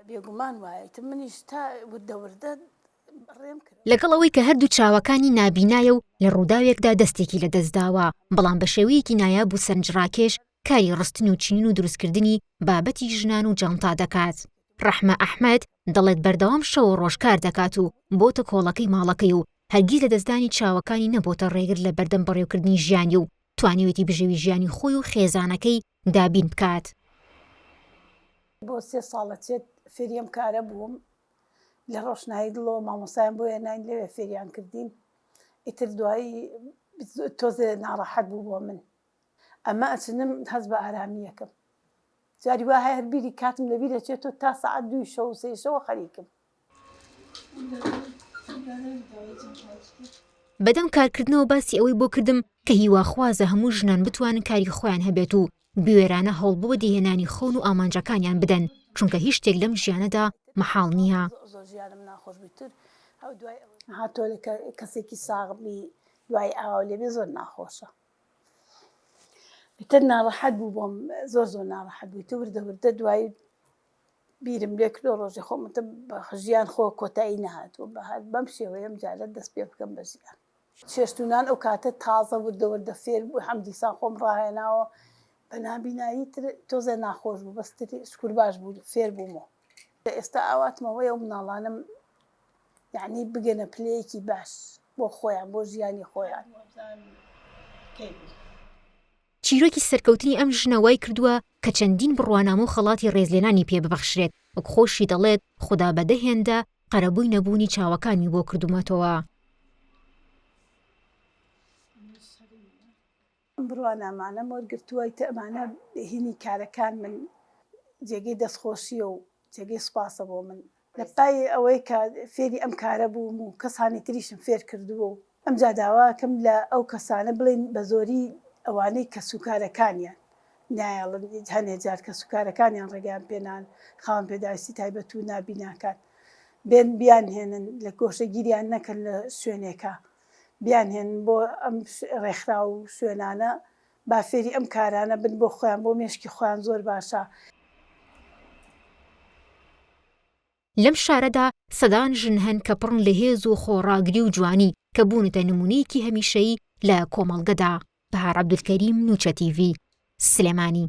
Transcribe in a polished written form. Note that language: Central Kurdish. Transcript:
بێگومان وایە منیش تا وردە ڕێم کرد. لەگەڵ ئەوەی کە هەردوو چاوەکانی نابینایە و لە ڕووداوێکدا دەستێکی لە دەستداوە، بەڵام بە شێوەیەکی نایاب و سەرنجڕاکێش کاری ڕستن و چینین و دروستکردنی بابەتی ژنان و جانتا دەکات. ڕەحمە ئەحمەد دەڵێت بەردەوام شەو ڕۆژ کار دەکات و بۆتە کۆڵەکەی ماڵەکەی و هەرگیز لە دەستدانی چاوەکانی نەبۆتە ڕێگر لە بەردەم بەڕێوەکردنی ژیانی و توانیوێتی بژێوی ژیانی خۆی و خێزانەکەی دابین بکات. بۆ 3 ساڵە چێت فێری ئەم کارە بووم لە ڕۆشنایی دڵەوە مامۆسایان بۆ هێناین لەوێ فێریان کردین. ئیتر دوایی تۆزێ ناڕەحەت بوو بۆ من. ئەمە ئەچنم هەست بە ئارامی یەکەم. جاری وا هەیە هەربیری کاتم لەبیرە چێتۆ تا سەعات 2 شەو 3 شەوە خەریکم. بەدەم کارکردنەوە باسی ئەوەی بۆ کردم کە هیواخوازە هەموو ژنان بتوانن کاری خۆیان هەبێت و بوێرانە هەوڵ بۆ دێهێنانی خۆن و ئامانجەکانیان بدەن، چونکە هیچ شتێک لەم ژیانەدا مەحاڵ نییە. زۆر ژیانم ناخۆش بوویتر هاتۆ لە کەسێکی ساغبی دوای ئاوا لێبێ زۆر ناخۆشە. ئیتر ناڕەحەت بوو بۆم، زۆر ناڕەحەت بوویتە وردە دوایی بیرم لێ کردۆ ڕۆژێ خۆمتە بە ژیان خۆ کۆتایی نەهاتوە بەم شێوەیەم جارە دەست پێ بکەم بە ژیان. چێشتونان ئەو کاتە تازە وردە فێر بوو هەمدیسان خۆم ڕاهێناوە بە نابینایی تر تۆزە ناخۆش بوو بەستری شکور باش بوو فێر بوومەوە. ئێستا ئاواتمەوەی ئەو مناڵانم یعنی بگەنە پلەیەکی باش بۆ خۆیان بۆ ژیانی خۆیان. چیرۆکی سەرکەوتنی ئەم ژنەوەی کردووە کە چەندین بڕوانامە و خەڵاتی ڕێزلێنانی پێ ببەخشرێت، وەک خۆشی دەڵێت خوددا بەدەهێندا قەرەبووی نەبوونی چاوەکانی بۆ کردومەتەوە. بڕوانامانە وەرگرتووە ئەمانە هینی کارەکان من جێگەی دەستخۆشیە و جێگەی سوپاسە بۆ من. لە پای ئەوەی کە فێری ئەم کارە بووم و کەسانی تریشم فێر کردووە و ئەمجا داواکەم لە ئەو کەسانە بڵێن بە زۆری ئەوانەی کە سوکارەکانیان نایەڵن هەنێ جار کە سوکارەکانیان ڕێگەیان پێنان خاوەن پێداویستی تایبەت و نابیناکان بێن بیانهێنن لە گۆشەگیریان نەکەن لە شوێنێکە بیانهێن بۆ ئەم ڕێکخرا و شوێنانە با فێری ئەم کارانە بن بۆ خۆیان بۆ مێشکی خۆیان زۆر باشە. لەم شارەدا سەدان ژن هەن کە پڕن لە هێز و خۆڕاگری و جوانی کە بوونتە نمونەیەکی هەمیشەیی لە کۆمەڵگەدا. بەهار عەبدولکەریم، نووچە تیڤی، سلێمانی.